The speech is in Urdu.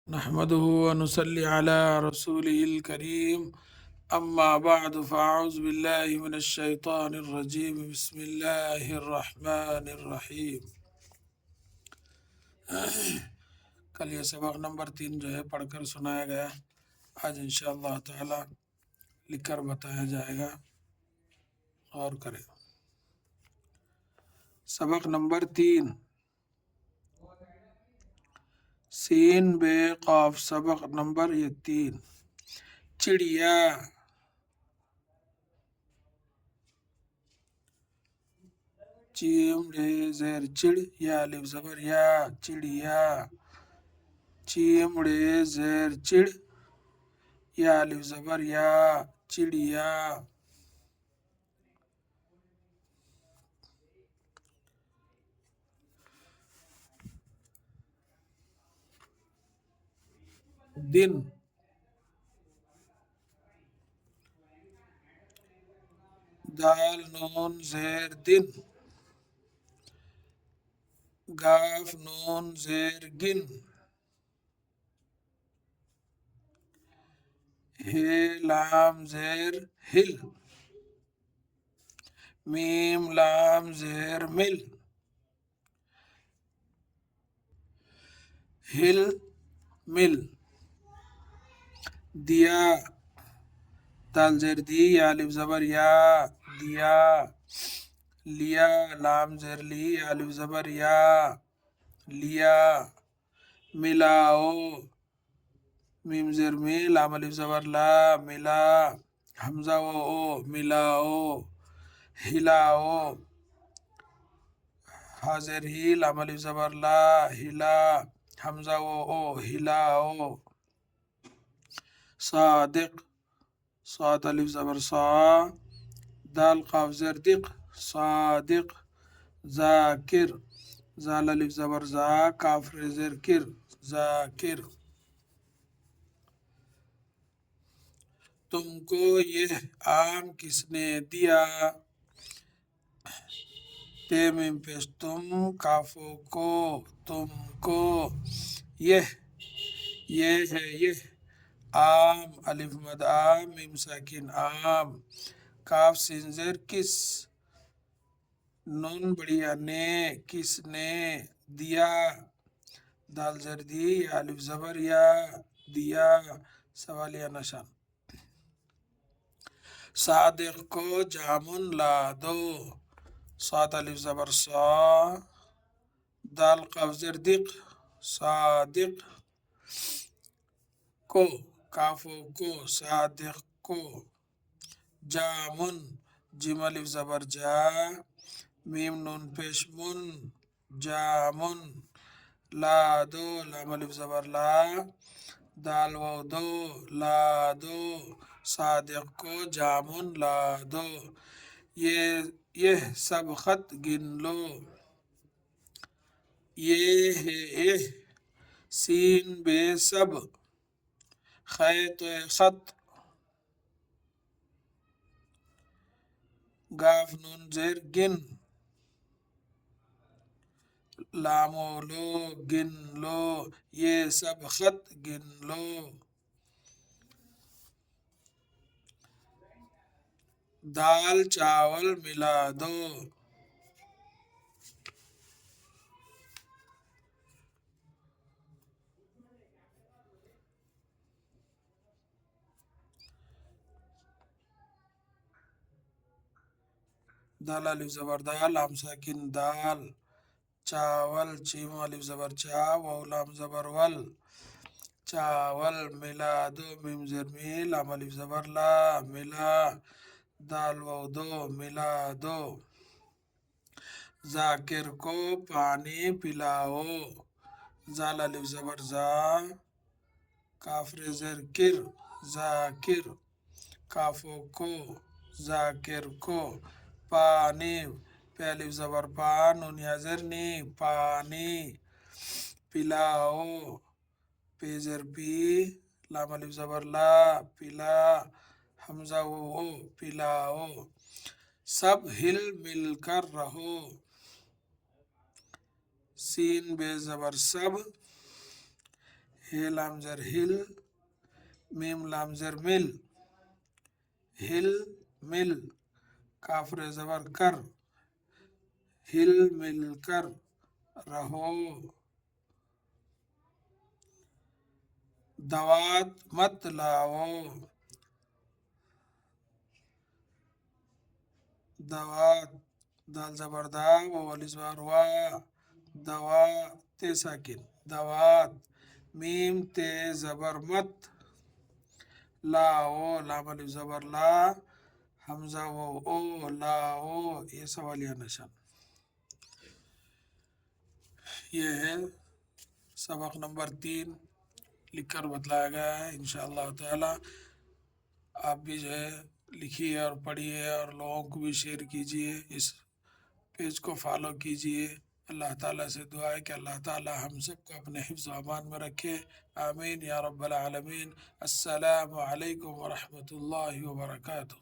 نحمده ونصلي على رسوله الكريم أما بعد فأعوذ بالله من الشيطان الرجيم بسم الله الرحمن الرحیم۔ کل یہ سبق نمبر 3 جو ہے پڑھ کر سنایا گیا، آج انشاءاللہ تعالی لکھ کر بتایا جائے گا، غور کریں۔ سبق نمبر 3 سین بے قاف، سبق نمبر 3 چڑیا، چیم رے زیر چڑ، یا الف زبر یا، چڑیا، چیم رے زیر چڑ، یا الف زبر یا، چڑیا۔ دن، دال نون زیر دن، گاف نون زیر گن، ہے لام زیر ہل، میم لام زیر مل، ہل مل۔ دیا، دال زیر دی، یا الف زبر یا، دیا۔ لیا، لام زیر لی، یا الف زبر یا، لیا۔ ملاؤ، میم زیر می، لام الف زبر لا، ملا۔ حمزہ و او، ملاؤ، ہلاؤ۔ ہا زیر ہی، لام الف زبر لا، ہلا۔ حمزہ و او، ہلاؤ۔ صادق، صاد الف زبر صا، دال قاف زیر دق، صادق۔ ذاکر، زال الف زبر زا، کاف ر زیر کر، ذاکر۔ تم کو یہ آم کس نے دیا، تے میم پیش تم، کافو کو، تم کو۔ یہ ہے یہ، آم الف مد آم، میم ساکن آم، کاف سین زیر کس، نون بڑیا نے، کس نے دیا، دال زر دی، یا الف زبر یا، دیا، سوالیہ نشان۔ صادق کو جامن لا دو، صاد الف زبر صا، دال قاف زر دق، صادق۔ کو، کافو کو، صادق کو۔ جامن، جیم الف زبر جا، میم نون پیش من، جامن۔ لا دو، لام الف زبر لا، دال و دو، لا دو۔ صادق کو جامن لا دو۔ یہ سب خط گن لو، یہ ہے سین بے سب، خیط خط، گاف نون زیر گن، لامو لو، گن لو، یہ سب خط گن لو۔ دال چاول ملا دو، دال الف زبر دال، لام ساکن دال، چاول، چیم الف زبر چا، واو لام زبر ول، چاول۔ ملا دو، میم زیر می، لام الف زبر لا، ملا، دال واو دو، ملا دو۔ ذاکر کو پانی پلاؤ، زال الف زبر زا، کاف ر زیر کر، ذاکر۔ کافو کو، ذاکر کو۔ پانی، پہ الف زبر پا، نون یا زیر نی، پانی، پلاؤ، پہ زیر پی، لام الف زبر لا، پلا۔ حمزہ و او، پلاؤ۔ سب ہل مل کر رہو، سین بے زبر سب، ہے لام زر ہل، میم لام زر مل، ہل مل، کاف ر زبر کر، ہل مل کر رہو، دوات مت لاؤ، دوات دال زبر دا و والی زبر وا، دوا تے ساکن دوات، میم تے زبر مت، لاؤ لام الف زبر لا، حمزہ و او لاؤ، یہ سوالیہ نشان. یہ ہے سبق نمبر 3 لکھ کر بتلایا گیا ہے. انشاءاللہ تعالی آپ بھی جو ہے لکھیے اور پڑھیے اور لوگوں کو بھی شیئر کیجیے، اس پیج کو فالو کیجیے. اللہ تعالیٰ سے دعا ہے کہ اللہ تعالیٰ ہم سب کو اپنے حفظ و امان میں رکھے. آمین یا رب العالمین. السلام علیکم ورحمۃ اللہ وبرکاتہ.